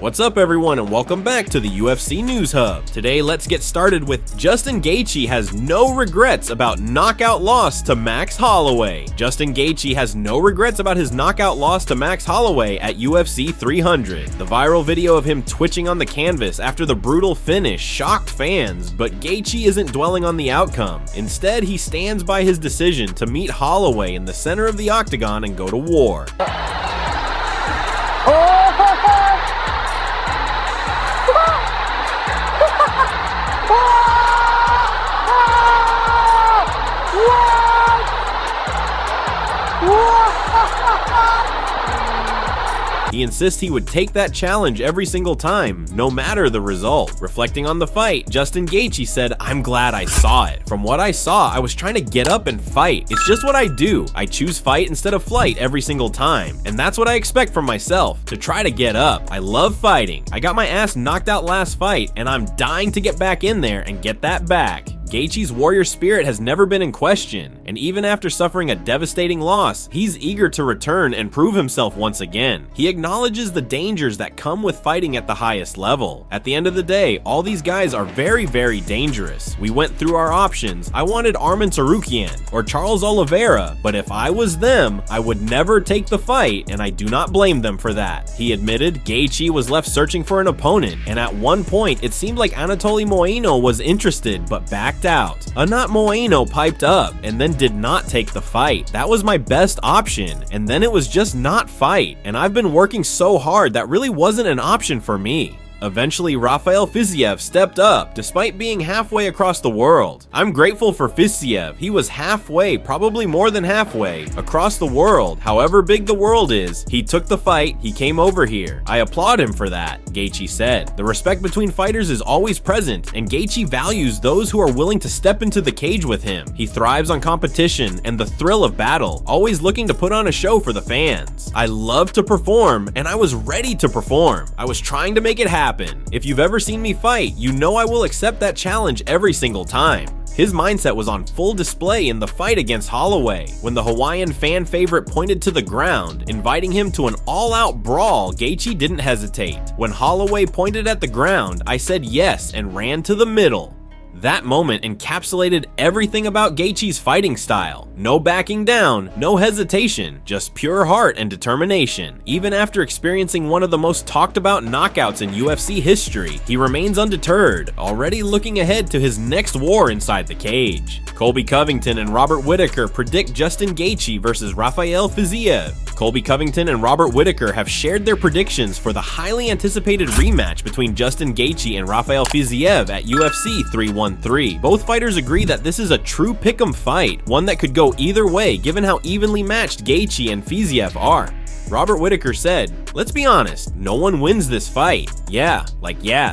What's up everyone and welcome back to the UFC News Hub. Today let's get started with Justin Gaethje has no regrets about knockout loss to Max Holloway. Justin Gaethje has no regrets about his knockout loss to Max Holloway at UFC 300. The viral video of him twitching on the canvas after the brutal finish shocked fans, but Gaethje isn't dwelling on the outcome. Instead, he stands by his decision to meet Holloway in the center of the octagon and go to war. He insists he would take that challenge every single time, no matter the result. Reflecting on the fight, Justin Gaethje said, "I'm glad I saw it. From what I saw, I was trying to get up and fight. It's just what I do. I choose fight instead of flight every single time. And that's what I expect from myself, to try to get up. I love fighting. I got my ass knocked out last fight, and I'm dying to get back in there and get that back." Gaethje's warrior spirit has never been in question, and even after suffering a devastating loss, he's eager to return and prove himself once again. He acknowledges the dangers that come with fighting at the highest level. At the end of the day, all these guys are very, very dangerous. We went through our options. I wanted Arman Tsarukyan or Charles Oliveira, but if I was them, I would never take the fight, and I do not blame them for that. He admitted Gaethje was left searching for an opponent, and at one point, it seemed like Anatoly Moino was interested, but backed out. Anat Moino piped up and then did not take the fight. That was my best option, and then it was just not fight, and I've been working so hard that really wasn't an option for me. Eventually, Rafael Fiziev stepped up, despite being halfway across the world. I'm grateful for Fiziev. He was halfway, probably more than halfway, across the world. However big the world is, he took the fight, he came over here. I applaud him for that, Gaethje said. The respect between fighters is always present, and Gaethje values those who are willing to step into the cage with him. He thrives on competition and the thrill of battle, always looking to put on a show for the fans. I love to perform, and I was ready to perform. I was trying to make it happen. If you've ever seen me fight, you know I will accept that challenge every single time. His mindset was on full display in the fight against Holloway. When the Hawaiian fan favorite pointed to the ground, inviting him to an all-out brawl, Gaethje didn't hesitate. When Holloway pointed at the ground, I said yes and ran to the middle. That moment encapsulated everything about Gaethje's fighting style. No backing down, no hesitation, just pure heart and determination. Even after experiencing one of the most talked about knockouts in UFC history, he remains undeterred, already looking ahead to his next war inside the cage. Colby Covington and Robert Whittaker predict Justin Gaethje versus Rafael Fiziev. Colby Covington and Robert Whittaker have shared their predictions for the highly anticipated rematch between Justin Gaethje and Rafael Fiziev at UFC 313. Both fighters agree that this is a true pick'em fight, one that could go either way given how evenly matched Gaethje and Fiziev are. Robert Whittaker said, "Let's be honest, no one wins this fight. Yeah,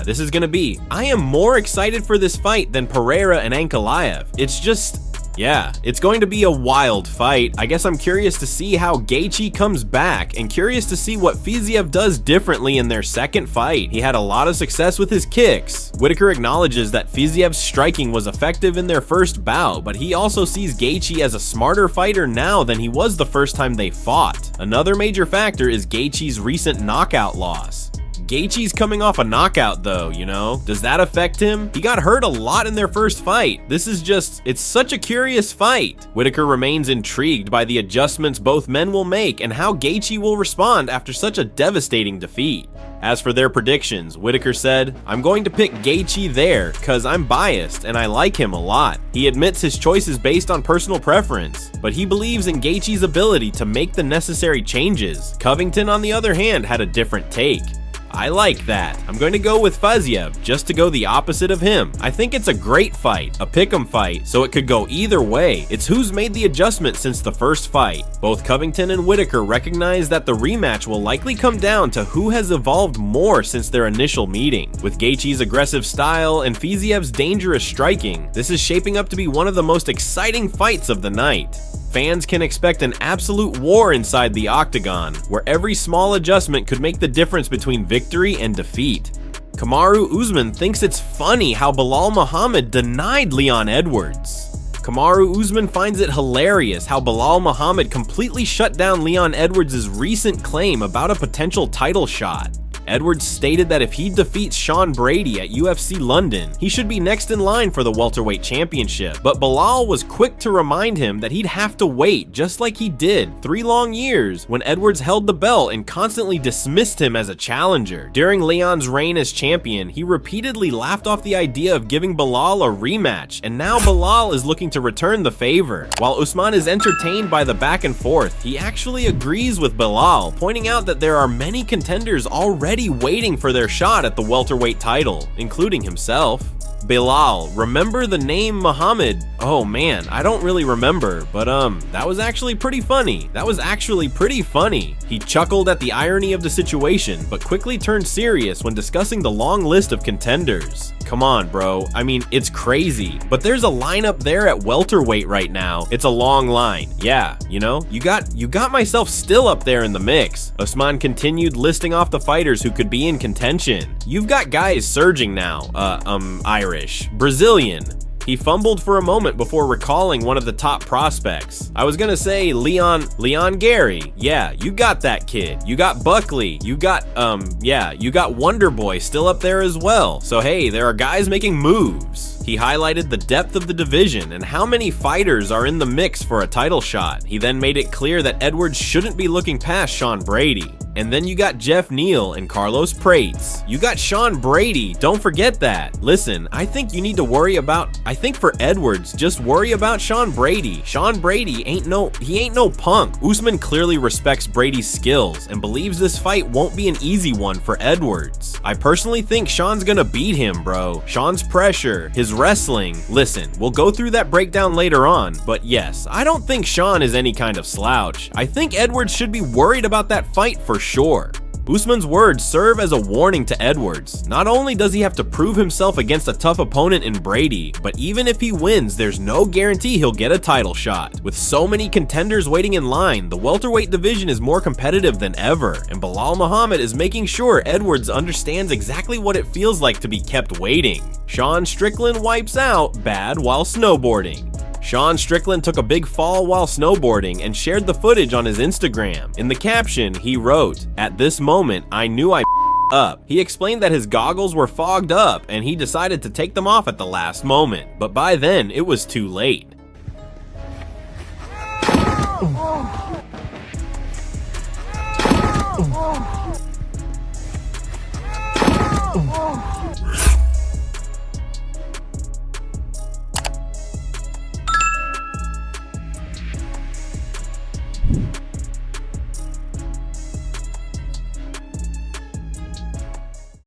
this is gonna be. I am more excited for this fight than Pereira and Ankalaev. It's just, yeah, it's going to be a wild fight. I guess I'm curious to see how Gaethje comes back and curious to see what Fiziev does differently in their second fight. He had a lot of success with his kicks." Whittaker acknowledges that Fiziev's striking was effective in their first bout, but he also sees Gaethje as a smarter fighter now than he was the first time they fought. Another major factor is Gaethje's recent knockout loss. Gaethje's coming off a knockout though, you know? Does that affect him? He got hurt a lot in their first fight. This is just, it's such a curious fight. Whittaker remains intrigued by the adjustments both men will make and how Gaethje will respond after such a devastating defeat. As for their predictions, Whittaker said, "I'm going to pick Gaethje there, cause I'm biased and I like him a lot." He admits his choice is based on personal preference, but he believes in Gaethje's ability to make the necessary changes. Covington, on the other hand, had a different take. "I like that. I'm going to go with Fiziev just to go the opposite of him. I think it's a great fight, a pick'em fight, so it could go either way. It's who's made the adjustment since the first fight." Both Covington and Whittaker recognize that the rematch will likely come down to who has evolved more since their initial meeting. With Gaethje's aggressive style and Fiziev's dangerous striking, this is shaping up to be one of the most exciting fights of the night. Fans can expect an absolute war inside the octagon, where every small adjustment could make the difference between victory and defeat. Kamaru Usman thinks it's funny how Belal Muhammad denied Leon Edwards. Kamaru Usman finds it hilarious how Belal Muhammad completely shut down Leon Edwards' recent claim about a potential title shot. Edwards stated that if he defeats Sean Brady at UFC London, he should be next in line for the welterweight championship, but Belal was quick to remind him that he'd have to wait, just like he did 3 long years when Edwards held the belt and constantly dismissed him as a challenger. During Leon's reign as champion, he repeatedly laughed off the idea of giving Belal a rematch, and now Belal is looking to return the favor. While Usman is entertained by the back and forth, he actually agrees with Belal, pointing out that there are many contenders already waiting for their shot at the welterweight title, including himself. Belal, remember the name Muhammad? Oh man, I don't really remember, but that was actually pretty funny. He chuckled at the irony of the situation, but quickly turned serious when discussing the long list of contenders. Come on, bro. I mean, it's crazy, but there's a lineup there at welterweight right now. It's a long line. Yeah, you know, you got myself still up there in the mix. Usman continued listing off the fighters who could be in contention. You've got guys surging now. Irish, Brazilian. He fumbled for a moment before recalling one of the top prospects. I was gonna say Leon Gary. Yeah, you got that kid. You got Buckley. You got Wonder Boy still up there as well. So hey, there are guys making moves. He highlighted the depth of the division and how many fighters are in the mix for a title shot. He then made it clear that Edwards shouldn't be looking past Sean Brady. And then you got Jeff Neal and Carlos Prates. You got Sean Brady, don't forget that. Listen, I think for Edwards, just worry about Sean Brady. Sean Brady ain't no punk. Usman clearly respects Brady's skills and believes this fight won't be an easy one for Edwards. I personally think Sean's gonna beat him, bro. Sean's pressure, his wrestling. Listen, we'll go through that breakdown later on, but yes, I don't think Sean is any kind of slouch. I think Edwards should be worried about that fight for sure. Usman's words serve as a warning to Edwards. Not only does he have to prove himself against a tough opponent in Brady, but even if he wins, there's no guarantee he'll get a title shot. With so many contenders waiting in line, the welterweight division is more competitive than ever, and Belal Muhammad is making sure Edwards understands exactly what it feels like to be kept waiting. Sean Strickland wipes out bad while snowboarding. Sean Strickland took a big fall while snowboarding and shared the footage on his Instagram. In the caption, he wrote, "At this moment, I knew I up." He explained that his goggles were fogged up and he decided to take them off at the last moment, but by then it was too late.